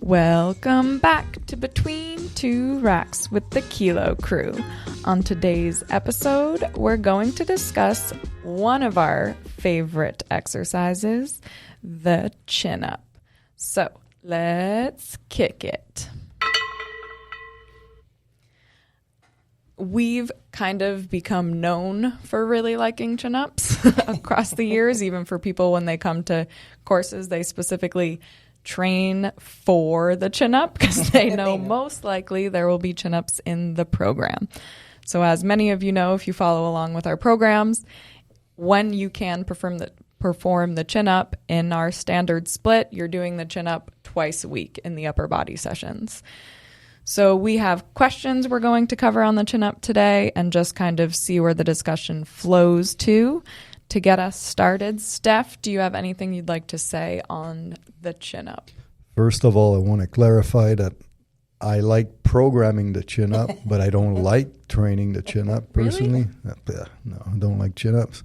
Welcome back to Between Two Racks with the Kilo Crew. On today's episode, we're going to discuss one of our favorite exercises, the chin-up. So let's kick it. We've kind of become known for really liking chin-ups across the years, even for people when they come to courses, they specifically train for the chin-up because they know most likely there will be chin-ups in the program. So as many of you know, if you follow along with our programs, when you can perform the chin-up in our standard split, you're doing the chin-up twice a week in the upper body sessions. So we have questions we're going to cover on the chin-up today and just kind of see where the discussion flows to. To get us started, Steph, do you have anything you'd like to say on the chin-up? First of all, I want to clarify that I like programming the chin-up, but I don't like training the chin-up personally. Really? No, I don't like chin-ups.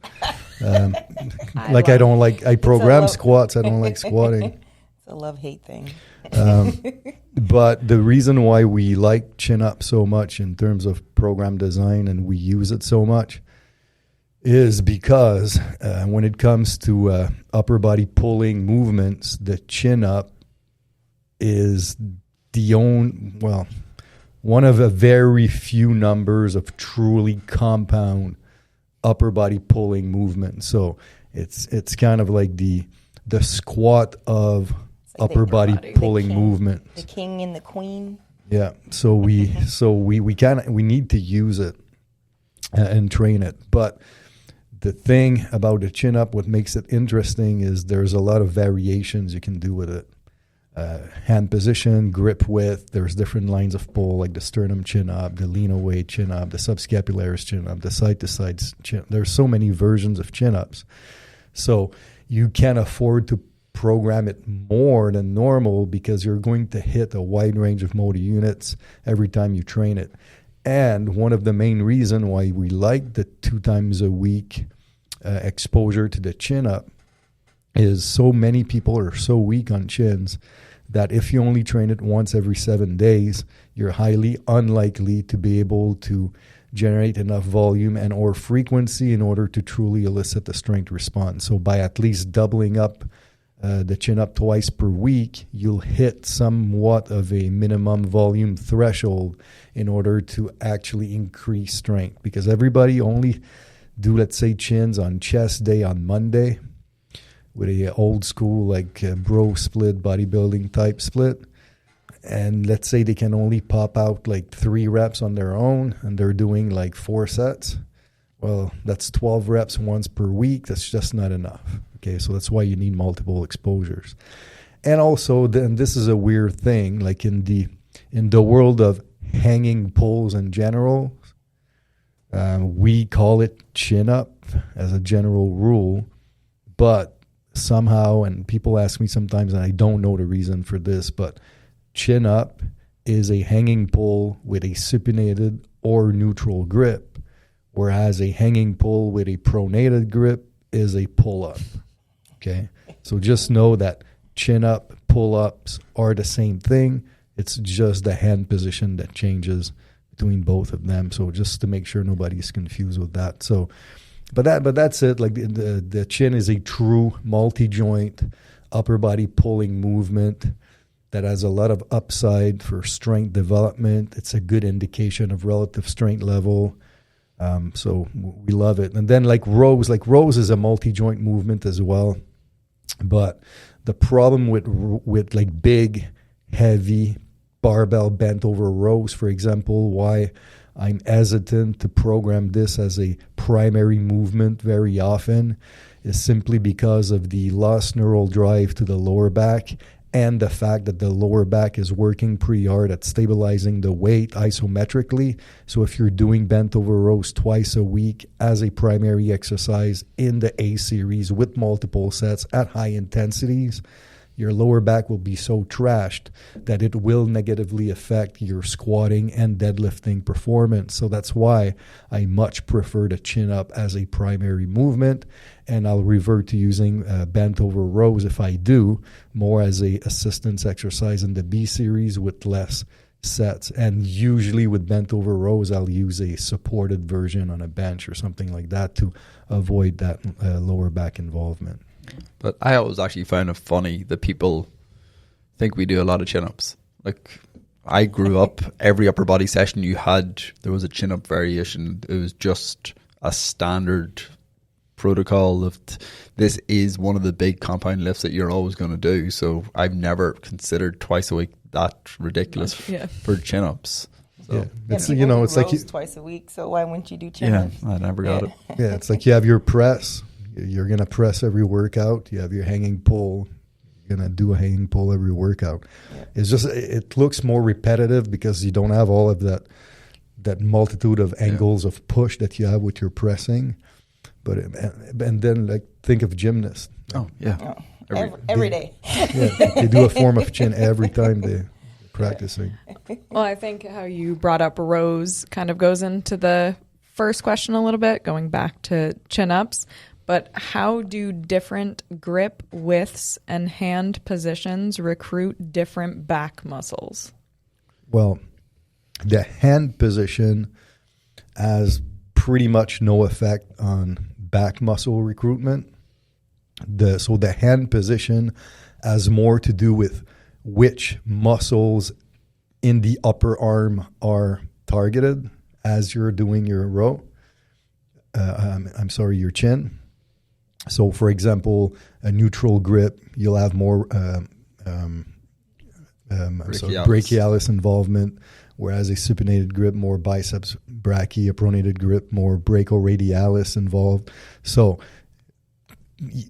I program squats. I don't like squatting. It's a love-hate thing. But the reason why we like chin-up so much in terms of program design and we use it so much is because when it comes to upper body pulling movements, the chin-up is one of a very few numbers of truly compound upper body pulling movements. So it's kind of like the squat of like upper body pulling movement. The king and the queen. Yeah. So we need to use it and train it. But the thing about the chin up, what makes it interesting is there's a lot of variations you can do with it. Hand position, grip width, there's different lines of pull, like the sternum chin up, the lean away chin up, the subscapularis chin up, the side to side chin. There's so many versions of chin ups. So you can afford to program it more than normal because you're going to hit a wide range of motor units every time you train it. And one of the main reasons why we like the 2 times a week exposure to the chin up is so many people are so weak on chins that if you only train it once every 7 days, you're highly unlikely to be able to generate enough volume and or frequency in order to truly elicit the strength response. So by at least doubling up the chin up twice per week, you'll hit somewhat of a minimum volume threshold in order to actually increase strength. Because everybody only do, let's say, chins on chest day on Monday with a old school like bro split, bodybuilding type split. And let's say they can only pop out like 3 reps on their own and they're doing like 4 sets. Well, that's 12 reps once per week. That's just not enough. Okay, so that's why you need multiple exposures. And also, then this is a weird thing, like in the world of hanging pulls in general, we call it chin up as a general rule, but somehow, and people ask me sometimes, and I don't know the reason for this, but chin up is a hanging pull with a supinated or neutral grip, whereas a hanging pull with a pronated grip is a pull-up. Okay, so just know that chin-up, pull-ups are the same thing. It's just the hand position that changes between both of them. So just to make sure nobody's confused with that. So, but that's it. Like the chin is a true multi-joint upper body pulling movement that has a lot of upside for strength development. It's a good indication of relative strength level. So we love it. And then like rows is a multi-joint movement as well. But the problem with like big, heavy barbell bent over rows, for example, why I'm hesitant to program this as a primary movement very often is simply because of the lost neural drive to the lower back and the fact that the lower back is working pretty hard at stabilizing the weight isometrically. So if you're doing bent over rows twice a week as a primary exercise in the A series with multiple sets at high intensities, your lower back will be so trashed that it will negatively affect your squatting and deadlifting performance. So that's why I much prefer the chin up as a primary movement, and I'll revert to using bent over rows if I do, more as a assistance exercise in the B series with less sets. And usually with bent over rows, I'll use a supported version on a bench or something like that to avoid that lower back involvement. But I always actually found it funny that people think we do a lot of chin-ups. Like, I grew up, every upper body session there was a chin-up variation. It was just a standard protocol of this is one of the big compound lifts that you're always going to do. So I've never considered twice a week that ridiculous for chin-ups. So, it's it's like twice a week. So why wouldn't you do chin-ups? I never got it. Yeah, it's like you have your press. You're gonna press every workout. You have your hanging pull. You're gonna do a hanging pull every workout. Yeah. It's just it looks more repetitive because you don't have all of that multitude of angles of push that you have with your pressing. But and then like think of gymnasts. Oh yeah. Every day. Yeah, they do a form of chin every time they're practicing. Well, I think how you brought up rows kind of goes into the first question a little bit, going back to chin-ups. But how do different grip widths and hand positions recruit different back muscles? Well, the hand position has pretty much no effect on back muscle recruitment. So the hand position has more to do with which muscles in the upper arm are targeted as you're doing your row. Your chin. So, for example, a neutral grip, you'll have more brachialis involvement, whereas a supinated grip, more biceps brachii, a pronated grip, more brachioradialis involved. So,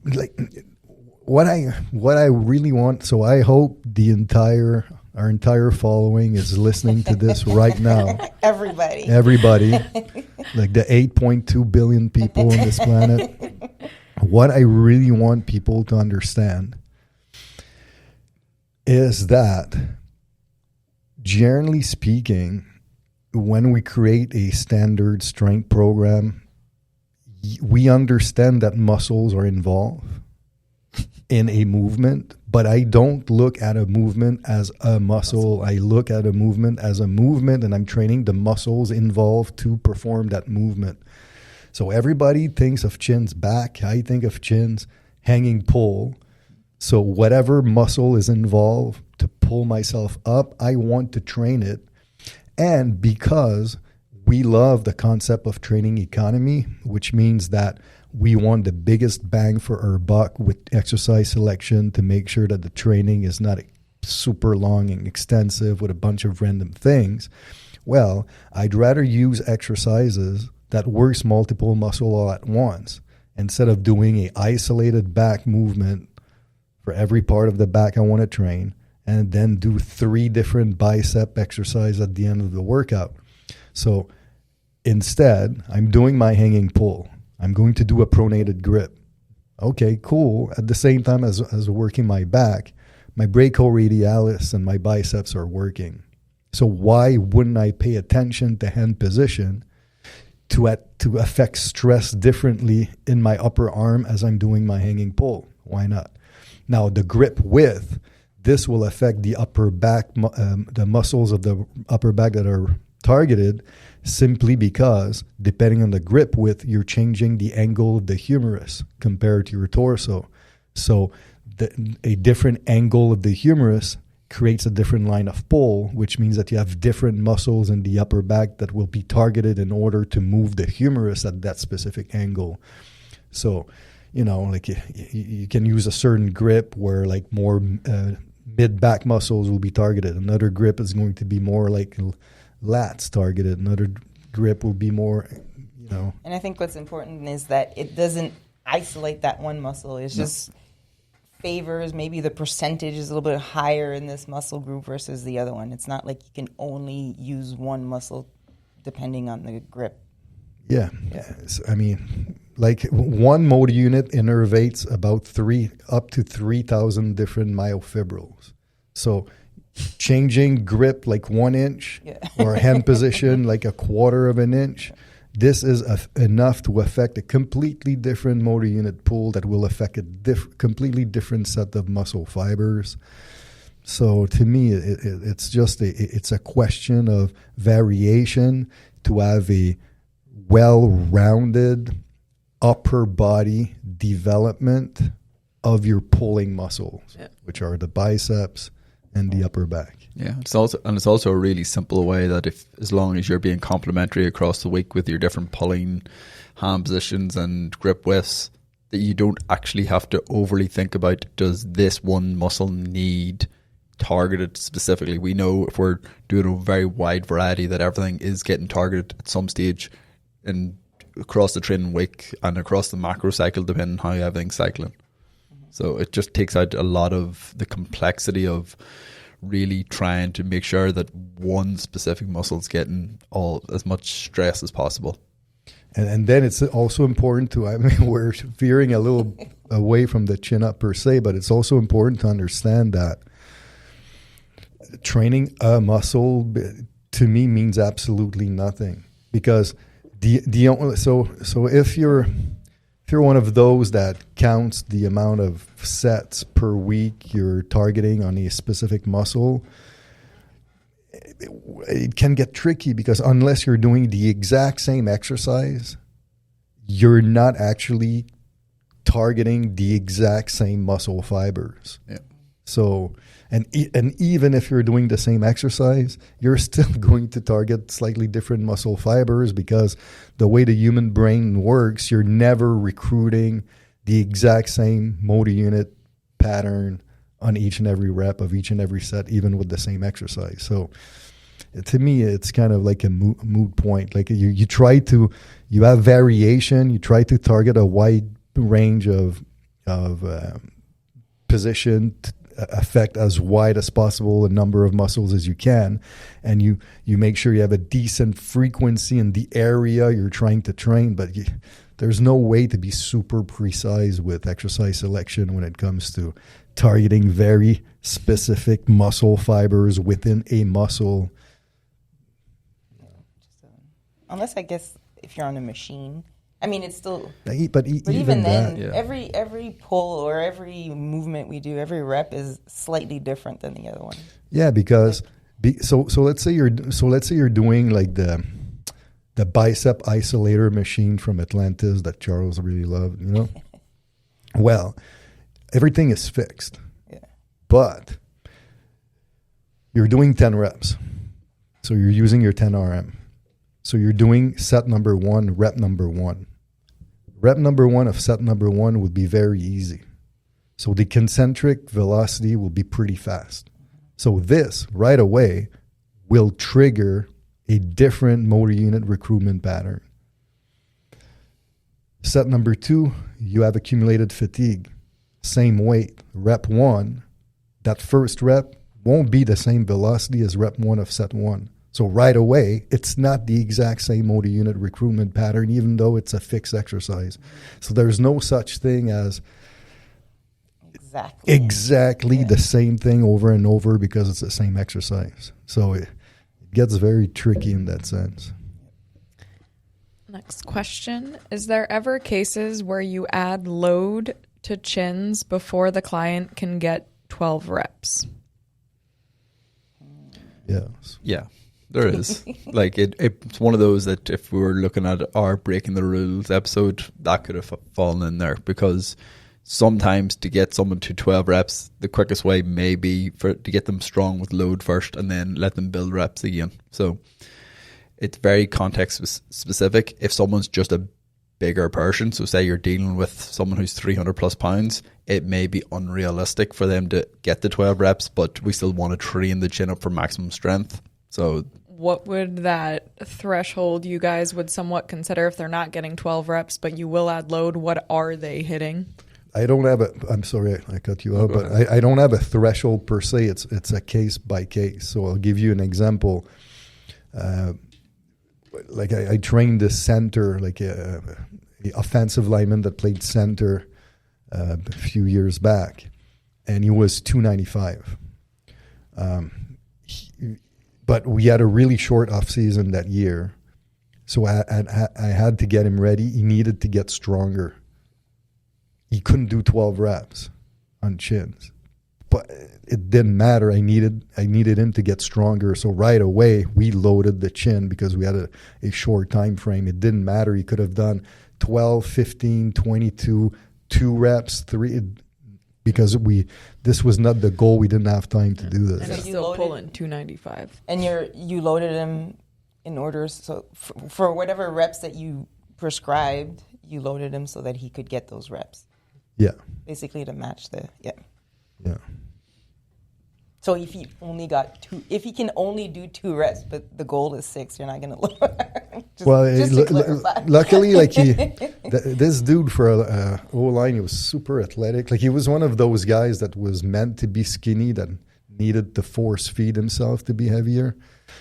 like what I really want. So I hope our entire following is listening to this right now. Everybody, like the 8.2 billion people on this planet. What I really want people to understand is that, generally speaking, when we create a standard strength program, we understand that muscles are involved in a movement, but I don't look at a movement as a muscle. I look at a movement as a movement, and I'm training the muscles involved to perform that movement. So everybody thinks of chins back. I think of chins hanging pull. So whatever muscle is involved to pull myself up, I want to train it. And because we love the concept of training economy, which means that we want the biggest bang for our buck with exercise selection to make sure that the training is not super long and extensive with a bunch of random things. Well, I'd rather use exercises that works multiple muscle all at once instead of doing a isolated back movement for every part of the back I want to train and then do 3 different bicep exercises at the end of the workout. So instead, I'm doing my hanging pull. I'm going to do a pronated grip. Okay, cool. At the same time as working my back, my brachioradialis and my biceps are working. So why wouldn't I pay attention to hand position to affect stress differently in my upper arm as I'm doing my hanging pull? Why not? Now, the grip width, this will affect the upper back, the muscles of the upper back that are targeted, simply because depending on the grip width, you're changing the angle of the humerus compared to your torso. So a different angle of the humerus creates a different line of pull, which means that you have different muscles in the upper back that will be targeted in order to move the humerus at that specific angle. So, like you can use a certain grip where like more mid-back muscles will be targeted. Another grip is going to be more like lats targeted. Another grip will be more, And I think what's important is that it doesn't isolate that one muscle. It's just favors maybe the percentage is a little bit higher in this muscle group versus the other one. It's not like you can only use one muscle depending on the grip. Yeah. I mean, like one motor unit innervates about up to 3,000 different myofibrils. So changing grip like 1 inch or hand position like a quarter of an inch, this is enough to affect a completely different motor unit pool that will affect a completely different set of muscle fibers. So to me, it's just it's a question of variation to have a well-rounded upper body development of your pulling muscles, which are the biceps and the upper back. Yeah, it's also a really simple way that as long as you're being complementary across the week with your different pulling hand positions and grip widths, that you don't actually have to overly think about, does this one muscle need targeted specifically? We know if we're doing a very wide variety that everything is getting targeted at some stage and across the training week and across the macro cycle, depending on how everything's cycling. So it just takes out a lot of the complexity of really trying to make sure that one specific muscle is getting as much stress as possible. And then it's also important to, I mean, we're veering a little away from the chin up per se, but it's also important to understand that training a muscle to me means absolutely nothing, because so if you're one of those that counts the amount of sets per week you're targeting on a specific muscle, it can get tricky, because unless you're doing the exact same exercise, you're not actually targeting the exact same muscle fibers. Yeah. So, and even if you're doing the same exercise, you're still going to target slightly different muscle fibers, because the way the human brain works, you're never recruiting the exact same motor unit pattern on each and every rep of each and every set, even with the same exercise. So to me, it's kind of like a moot point. Like you have variation, you try to target a wide range of position, affect as wide as possible a number of muscles as you can, and you make sure you have a decent frequency in the area you're trying to train, but there's no way to be super precise with exercise selection when it comes to targeting very specific muscle fibers within a muscle. Unless, I guess, if you're on a machine, I mean, it's still. But even then, yeah. every pull or every movement we do, every rep is slightly different than the other one. Yeah, because so let's say you're doing like the bicep isolator machine from Atlantis that Charles really loved, you know. Well, everything is fixed, but you're doing 10 reps, so you're using your 10 RM. So you're doing set number 1, rep number 1. Rep number 1 of set number 1 would be very easy. So the concentric velocity will be pretty fast. So this right away will trigger a different motor unit recruitment pattern. Set number 2, you have accumulated fatigue. Same weight. Rep 1, that first rep won't be the same velocity as rep 1 of set 1. So right away, it's not the exact same motor unit recruitment pattern, even though it's a fixed exercise. So there's no such thing as exactly the same thing over and over, because it's the same exercise. So it gets very tricky in that sense. Next question. Is there ever cases where you add load to chins before the client can get 12 reps? Yes. Yeah. There is. Like it's one of those that if we were looking at our Breaking the Rules episode, that could have fallen in there, because sometimes to get someone to 12 reps, the quickest way may be to get them strong with load first and then let them build reps again. So it's very context specific. If someone's just a bigger person, so say you're dealing with someone who's 300 plus pounds, it may be unrealistic for them to get the 12 reps, but we still want to train the chin up for maximum strength. So what would that threshold you guys would somewhat consider if they're not getting 12 reps, but you will add load? What are they hitting? I don't have I'm sorry I cut you out, but I don't have a threshold per se. It's a case by case. So I'll give you an example. Like I trained this center, like offensive lineman that played center a few years back, and he was 295. But we had a really short off season that year, so I had to get him ready. He needed to get stronger. He couldn't do 12 reps on chins, but it didn't matter. I needed him to get stronger. So right away we loaded the chin because we had a short time frame. It didn't matter. He could have done 12, 15, 22, 2 reps, 3, because this was not the goal. We didn't have time to do this. And he's still pulling 295. And you loaded him in order, so for whatever reps that you prescribed, you loaded him so that he could get those reps. Yeah. Basically to match Yeah. So if he can only do 2 reps, but the goal is 6, you're not going to lower. Luckily, like this dude for a O-line, he was super athletic. Like he was one of those guys that was meant to be skinny, that needed to force feed himself to be heavier.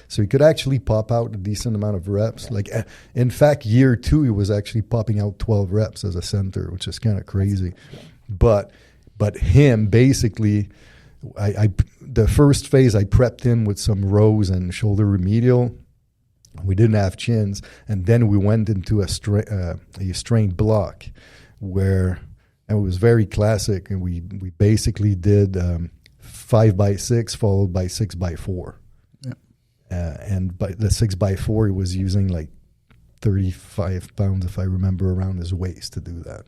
So he could actually pop out a decent amount of reps. Yeah. Like in fact, year 2, he was actually popping out 12 reps as a center, which is kind of crazy. But him basically, the first phase, I prepped him with some rows and shoulder remedial. We didn't have chins, and then we went into a strained block, where it was very classic, and we basically did 5x6 followed by 6x4. Yeah. And by the 6x4, he was using like 35 pounds, if I remember, around his waist to do that.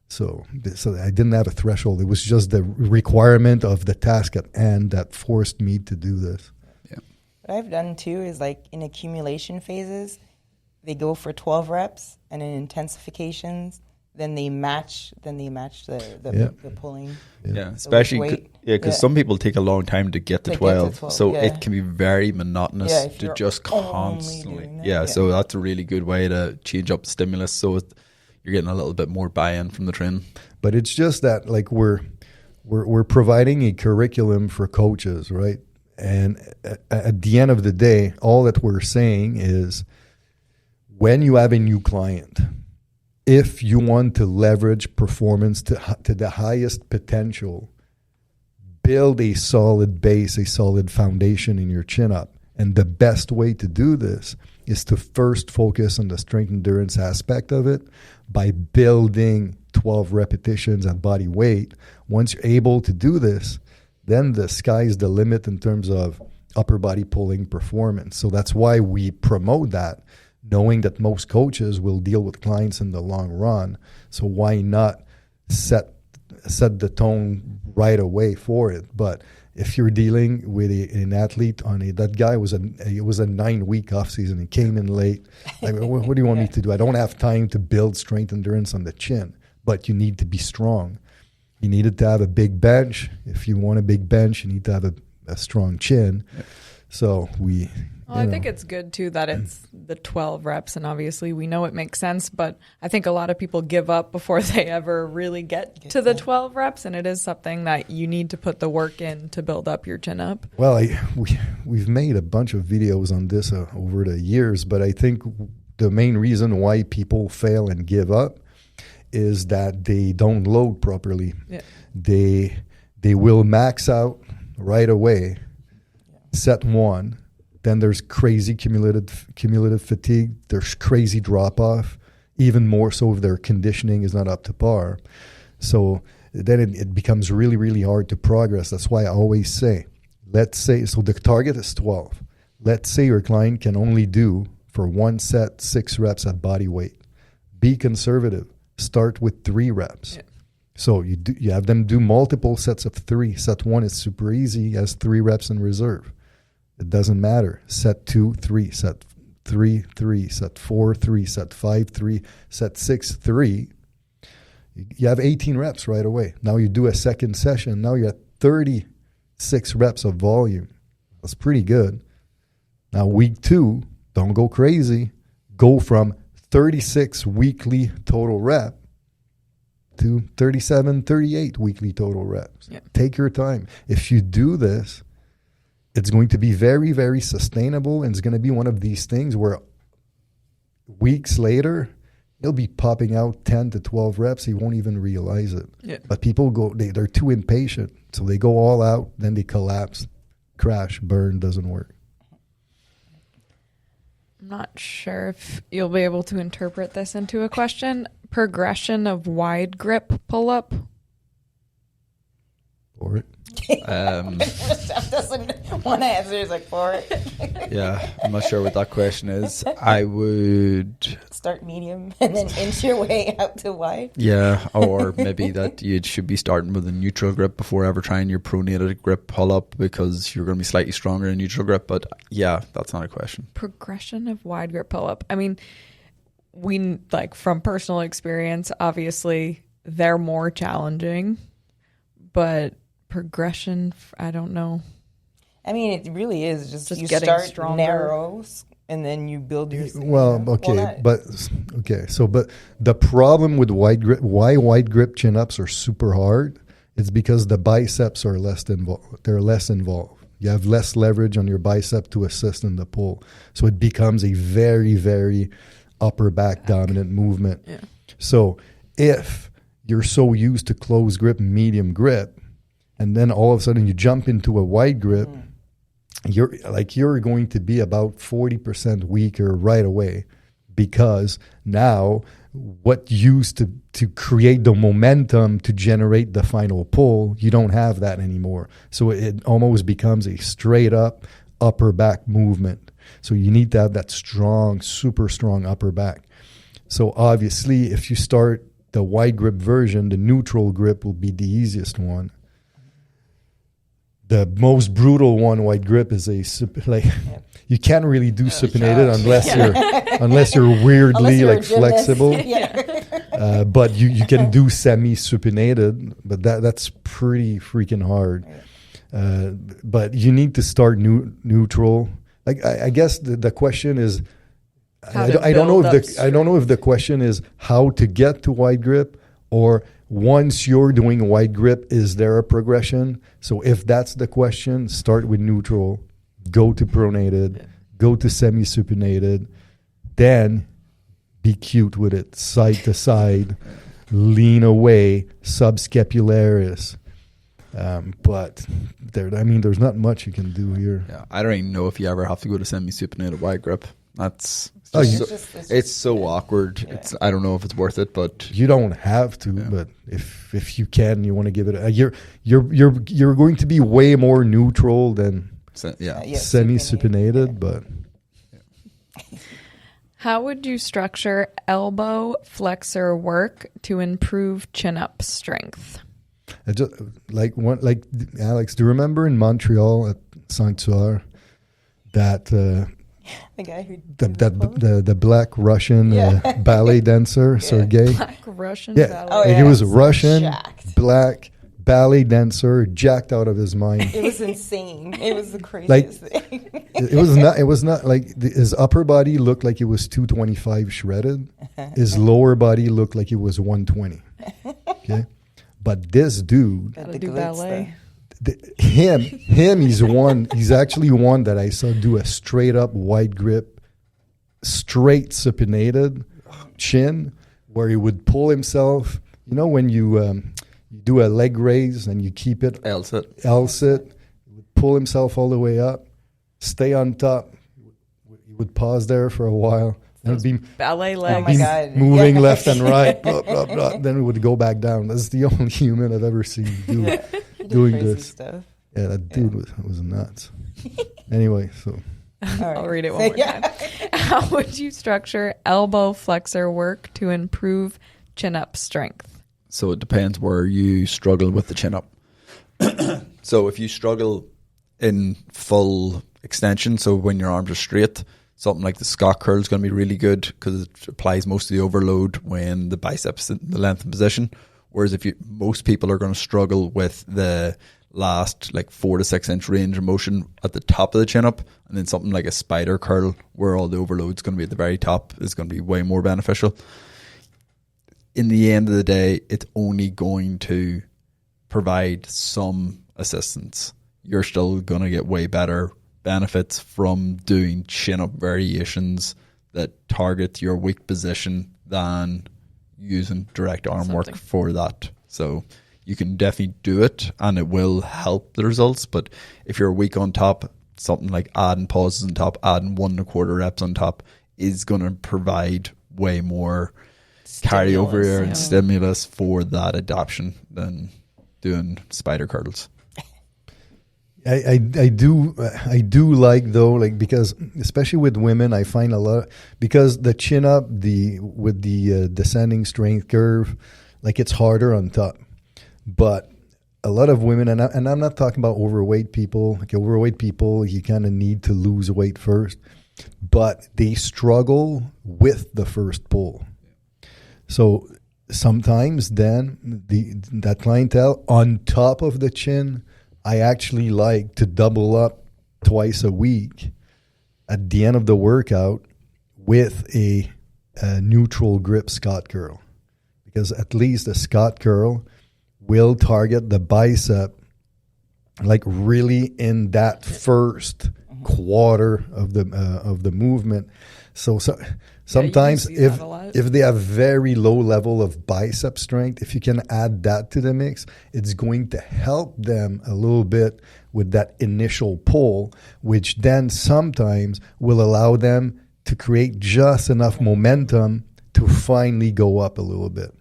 So I didn't have a threshold. It was just the requirement of the task at hand that forced me to do this. Yeah. What I've done too is, like, in accumulation phases, they go for 12 reps, and in intensifications, then they match the pulling. Yeah, especially because some people take a long time to get to 12. So it can be very monotonous to just constantly. So that's a really good way to change up the stimulus. So you're getting a little bit more buy-in from the training. But it's just that, like, we're providing a curriculum for coaches, right? And at the end of the day, all that we're saying is, when you have a new client, if you want to leverage performance to the highest potential, build a solid base, a solid foundation in your chin-up. And the best way to do this is to first focus on the strength endurance aspect of it by building 12 repetitions at body weight. Once you're able to do this, then the sky's the limit in terms of upper body pulling performance. So that's why we promote that, knowing that most coaches will deal with clients in the long run. So why not set the tone right away for it? But if you're dealing with an athlete that guy was a 9-week off season. He came in late. Like, what do you want me to do? I don't have time to build strength endurance on the chin, but you need to be strong. You needed to have a big bench. If you want a big bench, you need to have a strong chin. Yeah. So I think it's good too that it's the 12 reps, and obviously we know it makes sense, but I think a lot of people give up before they ever really get to the 12 reps, and it is something that you need to put the work in to build up your chin up. Well, we've made a bunch of videos on this over the years, but I think the main reason why people fail and give up is that they don't load properly. Yeah. They will max out right away, set 1. Then there's crazy cumulative fatigue. There's crazy drop-off, even more so if their conditioning is not up to par. So then it becomes really, really hard to progress. That's why I always say, so the target is 12. Let's say your client can only do, for one set, 6 reps at body weight. Be conservative. Start with 3 reps. Yeah. So you have them do multiple sets of 3. Set 1 is super easy. He has 3 reps in reserve. It doesn't matter. Set 2, 3, set 3, 3, set 4, 3, set 5, 3, set 6, 3. You have 18 reps right away. Now you do a second session. Now you're at 36 reps of volume. That's pretty good. Now week 2, don't go crazy. Go from 36 weekly total rep to 37, 38 weekly total reps. Yeah. Take your time. If you do this, it's going to be very, very sustainable, and it's going to be one of these things where weeks later, He'll be popping out 10 to 12 reps. He won't even realize it. Yeah. But people they're too impatient. So they go all out, then they collapse, crash, burn, doesn't work. I'm not sure if you'll be able to interpret this into a question. Progression of wide grip pull-up. For it. Steph doesn't want to answer. He's like, for it. Yeah, I'm not sure what that question is. I would, Start medium and then inch your way out to wide. yeah, or maybe that you should be starting with a neutral grip before ever trying your pronated grip pull up, because you're going to be slightly stronger in neutral grip. But yeah, that's not a question. Progression of wide grip pull-up. I mean, we like from personal experience, obviously they're more challenging, but progression, I don't know. I mean, it really is just you getting start stronger. narrow and then you build your. Well, okay, but the problem with wide grip, why wide grip chin ups are super hard, it's because the biceps are less involved. They're less involved. You have less leverage on your bicep to assist in the pull, so it becomes a very, very upper back dominant movement. Yeah. So if you're so used to close grip, medium grip, and then all of a sudden you jump into a wide grip, you're going to be about 40% weaker right away, because now what used to create the momentum to generate the final pull, you don't have that anymore. So it almost becomes a straight up upper back movement. So you need to have that strong, super strong upper back. So obviously if you start the wide grip version, the neutral grip will be the easiest one. The most brutal one, wide grip, is you can't really do supinated unless you're weirdly flexible. But you can do semi supinated, but that's pretty freaking hard. But you need to start neutral. Like I guess the question is, I don't know if the question is how to get to wide grip, or once you're doing wide grip, is there a progression? So if that's the question, start with neutral, go to pronated, go to semi-supinated, then be cute with it, side to side, lean away, subscapularis. But there's not much you can do here. Yeah, I don't even know if you ever have to go to semi-supinated wide grip. That's it's so awkward. Yeah. I don't know if it's worth it, but you don't have to. Yeah. But if you can, you want to give it. You're going to be way more neutral than semi-supinated. But how would you structure elbow flexor work to improve chin-up strength? Just like Alex, do you remember in Montreal at Sanctuaire that the guy who the black Russian ballet dancer Sergey? Black Russian ballet. Oh, he was Russian, jacked. black ballet dancer, jacked out of his mind. It was insane. It was the craziest thing. It was not like his upper body looked like it was 225 shredded. His lower body looked like it was 120. Okay. But this dude, gotta do ballet. He's actually one that I saw do a straight up wide grip, straight supinated chin, where he would pull himself. You know, when you do a leg raise and you keep it L sit, he would pull himself all the way up, stay on top. He would pause there for a while. And be ballet legs. Oh my God. Moving left and right, blah, blah, blah. Then it would go back down. That's the only human I've ever seen doing this. Stuff. Yeah, that dude was nuts. Anyway, so I'll read it one more time. How would you structure elbow flexor work to improve chin-up strength? So it depends where you struggle with the chin-up. So if you struggle in full extension, so when your arms are straight, something like the Scott curl is going to be really good because it applies most of the overload when the biceps in the lengthened position. Whereas most people are going to struggle with the last 4 to 6 inch range of motion at the top of the chin up, and then something like a spider curl where all the overload is going to be at the very top is going to be way more beneficial. In the end of the day, it's only going to provide some assistance. You're still going to get way better benefits from doing chin up variations that target your weak position than using direct arm Something. work for that. So you can definitely do it and it will help the results. But if you're weak on top, something like adding pauses on top, adding 1 1/4 reps on top is going to provide way more carryover Stimulus, and stimulus for that adaptation than doing spider curls. I do like though, like, because especially with women, I find a lot, because the chin up, with the descending strength curve, like it's harder on top. But a lot of women, and I'm not talking about overweight people. Like overweight people, you kind of need to lose weight first, but they struggle with the first pull. So sometimes then that clientele on top of the chin, I actually like to double up twice a week at the end of the workout with a neutral grip Scott curl, because at least a Scott curl will target the bicep like really in that first quarter of the movement. So sometimes you see that a lot. if they have very low level of bicep strength, if you can add that to the mix, it's going to help them a little bit with that initial pull, which then sometimes will allow them to create just enough momentum to finally go up a little bit.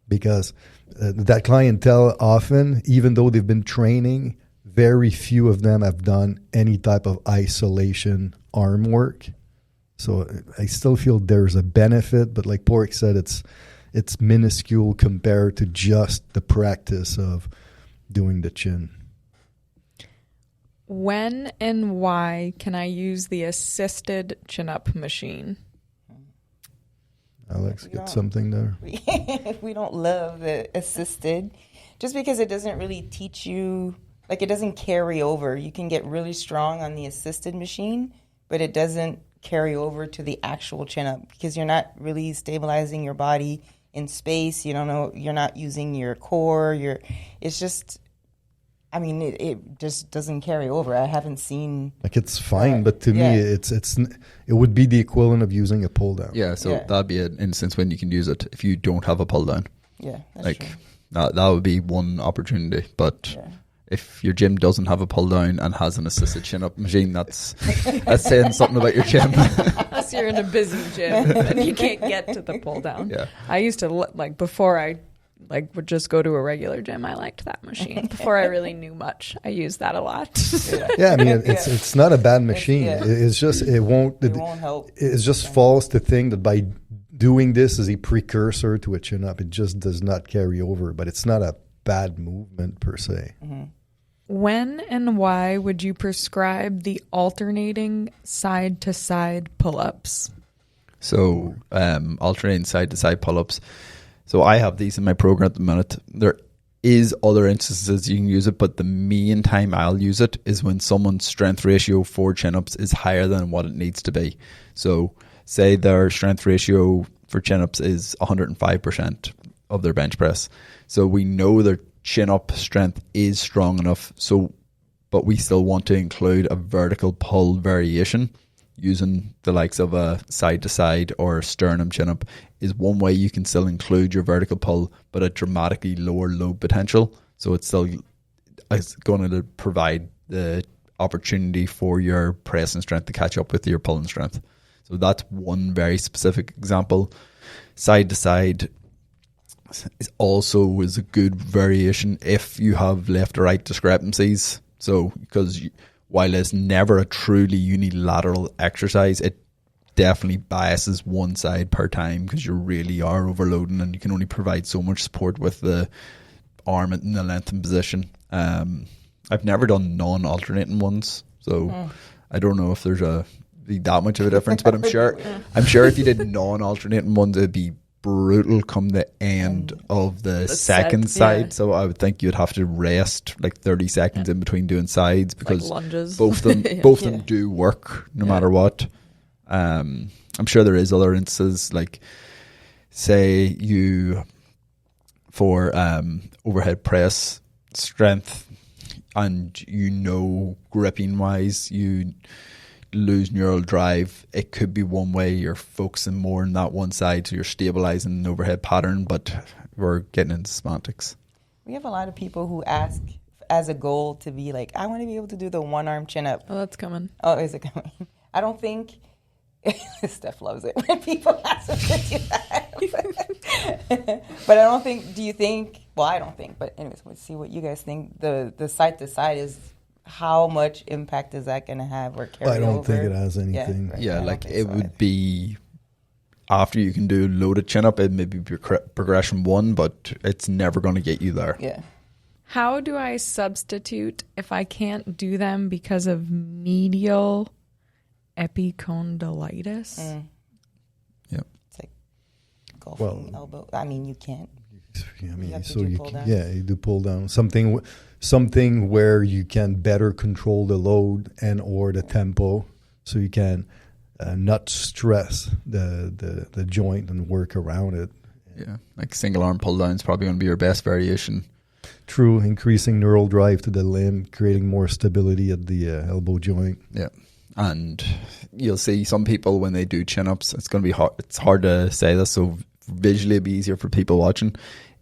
Because that clientele often, even though they've been training, very few of them have done any type of isolation arm work. So I still feel there's a benefit, but like Pork said, it's minuscule compared to just the practice of doing the chin. When and why can I use the assisted chin-up machine? Alex, get something there. We don't love the assisted, just because it doesn't really teach you, like it doesn't carry over. You can get really strong on the assisted machine, but it doesn't carry over to the actual chin up, because you're not really stabilizing your body in space. You don't know, you're not using your core. It's just, I mean, it just doesn't carry over. I haven't seen. Like it's fine, but to me, it would be the equivalent of using a pull down. Yeah, so that'd be an instance when you can use it if you don't have a pull down. Yeah, that's like true. that would be one opportunity. But if your gym doesn't have a pull down and has an assisted chin up machine, that's saying something about your gym. Unless you're in a busy gym and you can't get to the pull down. Yeah. I used to before I would just go to a regular gym, I liked that machine. Before I really knew much, I used that a lot. Yeah, I mean, it's not a bad machine. It's just it won't help. It's just false to think that by doing this as a precursor to a chin up, it just does not carry over. But it's not a bad movement per se. Mm-hmm. When and why would you prescribe the alternating side-to-side pull-ups? So alternating side-to-side pull-ups. So I have these in my program at the minute. There is other instances you can use it, but the main time I'll use it is when someone's strength ratio for chin-ups is higher than what it needs to be. So say their strength ratio for chin-ups is 105% of their bench press. So we know their chin-up strength is strong enough, but we still want to include a vertical pull variation. Using the likes of a side-to-side or a sternum chin-up is one way you can still include your vertical pull, but a dramatically lower load potential. So it's going to provide the opportunity for your pressing strength to catch up with your pulling strength. So that's one very specific example. Side-to-side is also a good variation if you have left or right discrepancies. So because while it's never a truly unilateral exercise, it definitely biases one side per time because you really are overloading and you can only provide so much support with the arm in the lengthened position. I've never done non-alternating ones, so I don't know if there's be that much of a difference, but I'm sure if you did non-alternating ones, it'd be brutal come the end of the second side. Yeah. So I would think you'd have to rest like 30 seconds in between doing sides, because like lunges. both of them do work no matter what. I'm sure there is other instances, like say you for overhead press strength, and gripping wise you lose neural drive, it could be one way. You're focusing more on that one side, so you're stabilizing an overhead pattern, but we're getting into semantics. We have a lot of people who ask as a goal to be like, I want to be able to do the one-arm chin-up. Oh, that's coming. Oh, is it coming? I don't think... Steph loves it when people ask us to do that. But I don't think... Do you think... Well, I don't think. But anyways, let's see what you guys think. The side-to-side is... How much impact is that going to have or carry over? I don't think it has anything. Yeah, right. Yeah, I like don't it think so would either. be after you can do loaded chin up, it may be progression 1, but it's never going to get you there. Yeah. How do I substitute if I can't do them because of medial epicondylitis? Yep. It's like golfing Well, elbow. I mean, you can't. I mean, You have to so do you pull can, down. yeah, you do pull down something where you can better control the load and or the tempo, so you can not stress the joint and work around it. Yeah, like single arm pull down is probably going to be your best variation. True, increasing neural drive to the limb, creating more stability at the elbow joint. Yeah. And you'll see some people when they do chin-ups, it's going to be hard. It's hard to say this, so visually it'd be easier for people watching,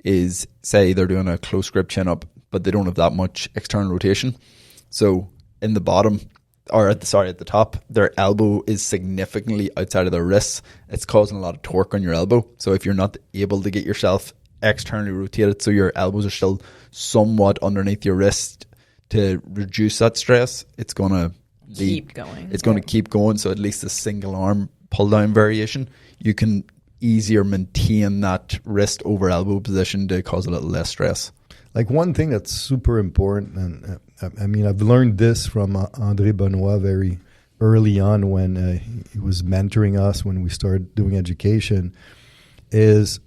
is say they're doing a close grip chin-up, but they don't have that much external rotation. So in the bottom, or at the top, their elbow is significantly outside of their wrists. It's causing a lot of torque on your elbow. So if you're not able to get yourself externally rotated, so your elbows are still somewhat underneath your wrist to reduce that stress, it's going to Keep going. It's going to keep going. So at least a single arm pull down variation, you can easier maintain that wrist over elbow position to cause a little less stress. Like one thing that's super important, and I mean, I've learned this from André Benoit very early on when he was mentoring us when we started doing education, is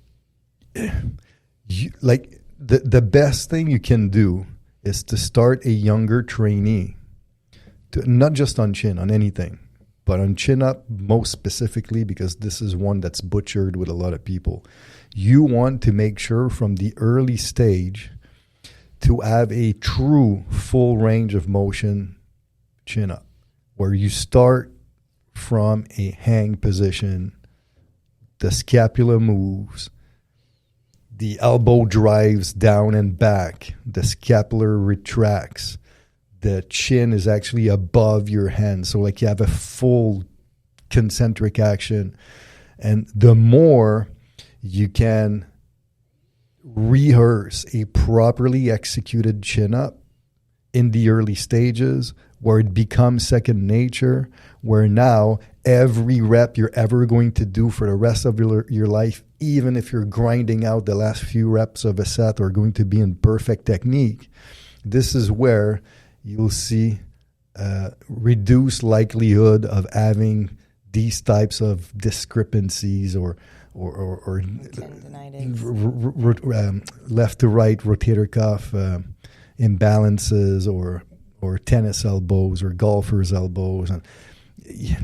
like the best thing you can do is to start a younger trainee, not just on chin, on anything, but on chin up most specifically, because this is one that's butchered with a lot of people. You want to make sure from the early stage to have a true full range of motion chin up, where you start from a hang position, the scapula moves, the elbow drives down and back, the scapular retracts, the chin is actually above your hand. So like you have a full concentric action. And the more you can rehearse a properly executed chin up in the early stages, where it becomes second nature, where now every rep you're ever going to do for the rest of your life, even if you're grinding out the last few reps of a set, are going to be in perfect technique. This is where you'll see reduced likelihood of having these types of discrepancies or left to right rotator cuff imbalances or tennis elbows or golfer's elbows. And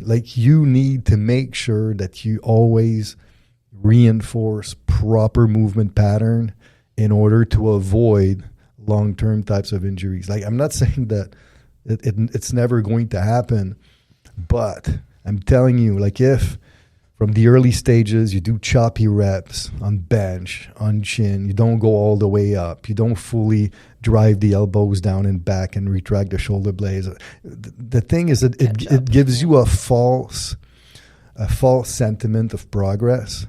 like you need to make sure that you always reinforce proper movement pattern in order to avoid long-term types of injuries. Like I'm not saying that it's never going to happen, but I'm telling you, like if from the early stages you do choppy reps on bench, on chin, you don't go all the way up, you don't fully drive the elbows down and back and retract the shoulder blades. The thing is that it gives you a false sentiment of progress.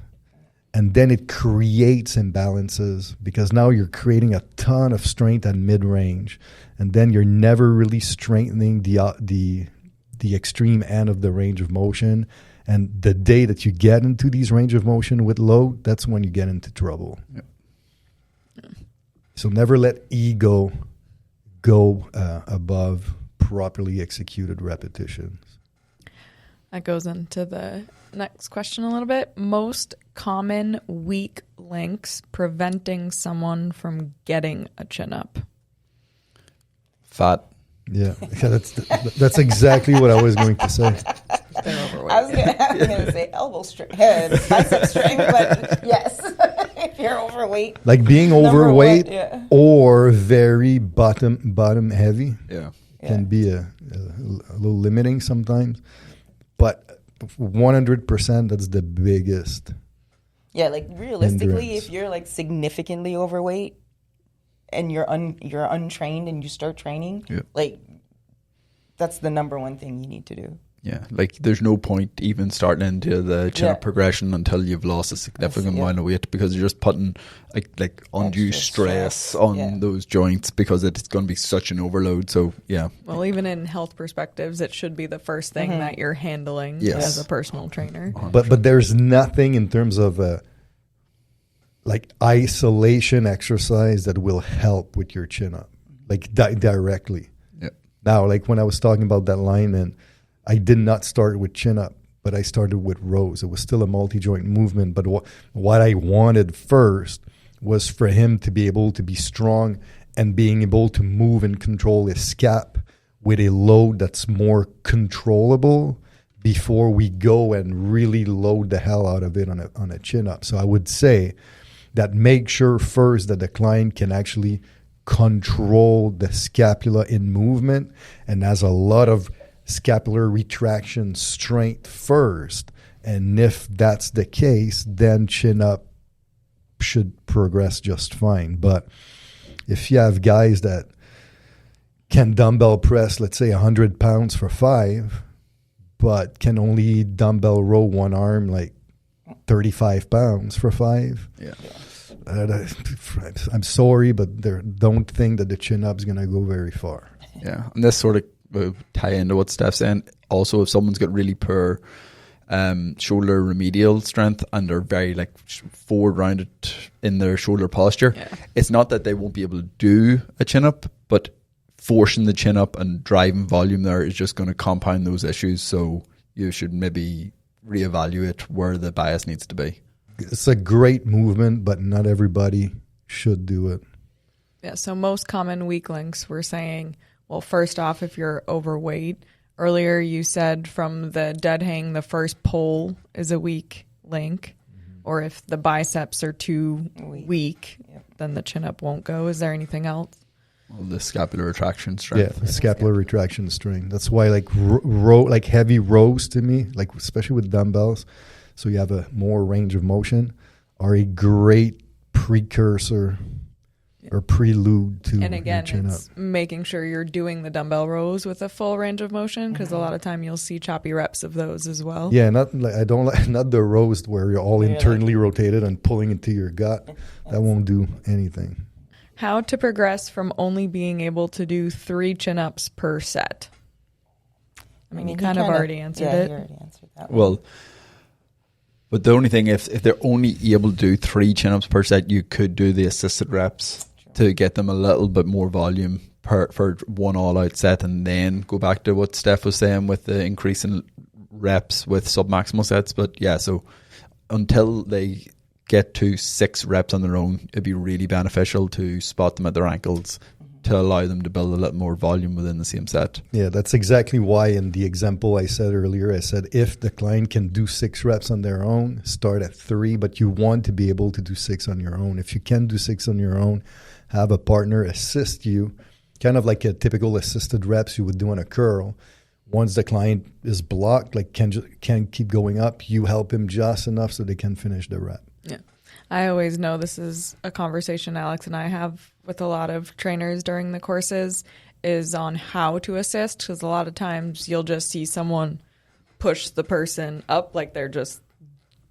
And then it creates imbalances, because now you're creating a ton of strength at mid-range, and then you're never really strengthening the extreme end of the range of motion. And the day that you get into these range of motion with load, that's when you get into trouble. Yep. So never let ego go above properly executed repetitions. That goes into the next question a little bit. Most common weak links preventing someone from getting a chin up. Fat. Yeah, that's exactly what I was going to say. They're overweight. I was going to say elbow strength, bicep strength, but yes, if you're overweight. Like being Number overweight one, yeah. or very bottom heavy. Yeah. can be a little limiting sometimes. But 100%, that's the biggest. Yeah, like realistically, hindrance. if you're like significantly overweight and you're untrained and you start training, like that's the number one thing you need to do. Yeah, like there's no point even starting into the chin-up progression until you've lost a significant amount of weight, because you're just putting like undue stress on those joints, because it's going to be such an overload. So yeah. Well, even in health perspectives, it should be the first thing that you're handling as a personal trainer. But there's nothing in terms of like isolation exercise that will help with your chin-up, like directly. Yeah. Now, like when I was talking about that alignment, I did not start with chin-up, but I started with rows. It was still a multi-joint movement, but what I wanted first was for him to be able to be strong and being able to move and control his scap with a load that's more controllable before we go and really load the hell out of it on a chin-up. So I would say that make sure first that the client can actually control the scapula in movement and has a lot of scapular retraction strength first, and if that's the case, then chin up should progress just fine. But if you have guys that can dumbbell press, let's say 100 pounds for 5, but can only dumbbell row one arm like 35 pounds for 5, I'm sorry, but don't think that the chin up is going to go very far. Yeah, and this sort of tie into what Steph's saying. Also, if someone's got really poor shoulder remedial strength and they're very like forward rounded in their shoulder posture, it's not that they won't be able to do a chin up, but forcing the chin up and driving volume there is just going to compound those issues. So you should maybe reevaluate where the bias needs to be. It's a great movement, but not everybody should do it. Yeah, so most common weak links, we're saying, well, first off, if you're overweight, earlier you said from the dead hang, the first pull is a weak link, or if the biceps are too weak, then the chin up won't go. Is there anything else? Well, the scapular retraction strength. Yeah, the scapular retraction strength. That's why like like heavy rows to me, like especially with dumbbells, so you have a more range of motion, are a great precursor or prelude to and again, your chin it's up. making sure you're doing the dumbbell rows with a full range of motion, because a lot of time you'll see choppy reps of those as well. Yeah, not the rows where you're all internally rotated and pulling into your gut. That won't do anything. How to progress from only being able to do 3 chin-ups per set? I mean, you kind of already answered it. You already answered that. Well, but the only thing, if they're only able to do 3 chin-ups per set, you could do the assisted reps to get them a little bit more volume for one all-out set, and then go back to what Steph was saying with the increase in reps with submaximal sets. But yeah, so until they get to 6 reps on their own, it'd be really beneficial to spot them at their ankles to allow them to build a little more volume within the same set. Yeah, that's exactly why in the example I said earlier, I said if the client can do 6 reps on their own, start at 3, but you want to be able to do 6 on your own. If you can do 6 on your own, have a partner assist you, kind of like a typical assisted reps you would do on a curl. Once the client is blocked, like can keep going up, you help him just enough so they can finish the rep. Yeah. I always know this is a conversation Alex and I have with a lot of trainers during the courses, is on how to assist, because a lot of times you'll just see someone push the person up like they're just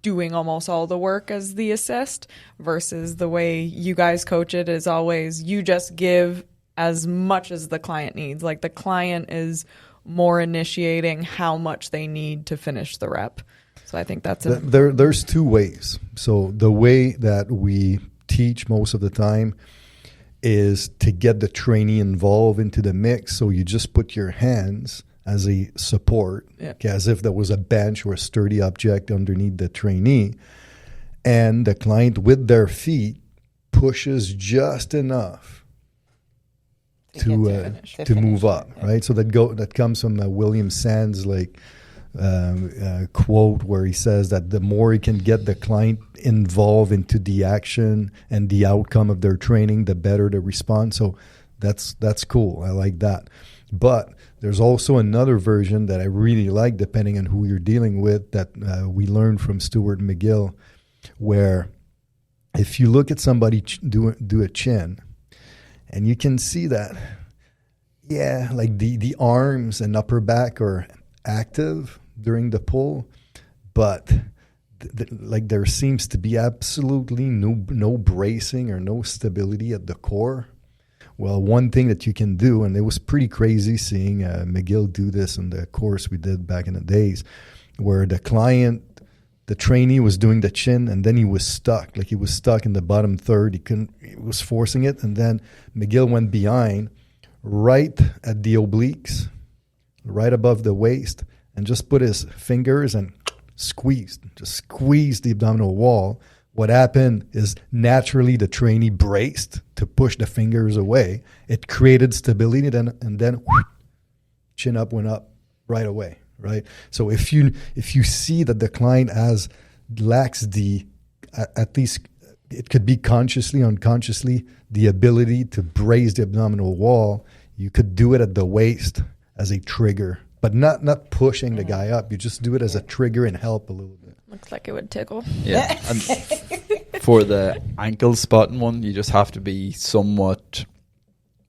doing almost all the work as the assist, versus the way you guys coach it is always you just give as much as the client needs. Like the client is more initiating how much they need to finish the rep. So I think that's there's 2 ways. So the way that we teach most of the time is to get the trainee involved into the mix. So you just put your hands as a support, as if there was a bench or a sturdy object underneath the trainee, and the client with their feet pushes just enough to move up, right? So that comes from William Sands quote where he says that the more he can get the client involved into the action and the outcome of their training, the better the response. So That's cool. I like that. But there's also another version that I really like, depending on who you're dealing with, that we learned from Stuart McGill, where if you look at somebody do a chin, and you can see that, yeah, like the arms and upper back are active during the pull, but like there seems to be absolutely no bracing or no stability at the core. Well, one thing that you can do, and it was pretty crazy seeing McGill do this in the course we did back in the days, where the trainee was doing the chin, and then he was stuck. Like he was stuck in the bottom third. He was forcing it, and then McGill went behind, right at the obliques, right above the waist, and just put his fingers and squeezed the abdominal wall. What happened is naturally the trainee braced to push the fingers away. It created stability, and then chin up went up right away, right? So if you see that the client lacks at least it could be consciously, unconsciously, the ability to brace the abdominal wall, you could do it at the waist as a trigger, but not pushing the guy up. You just do it as a trigger and help a little bit. Looks like it would tickle. Yeah. And for the ankle spotting one, you just have to be somewhat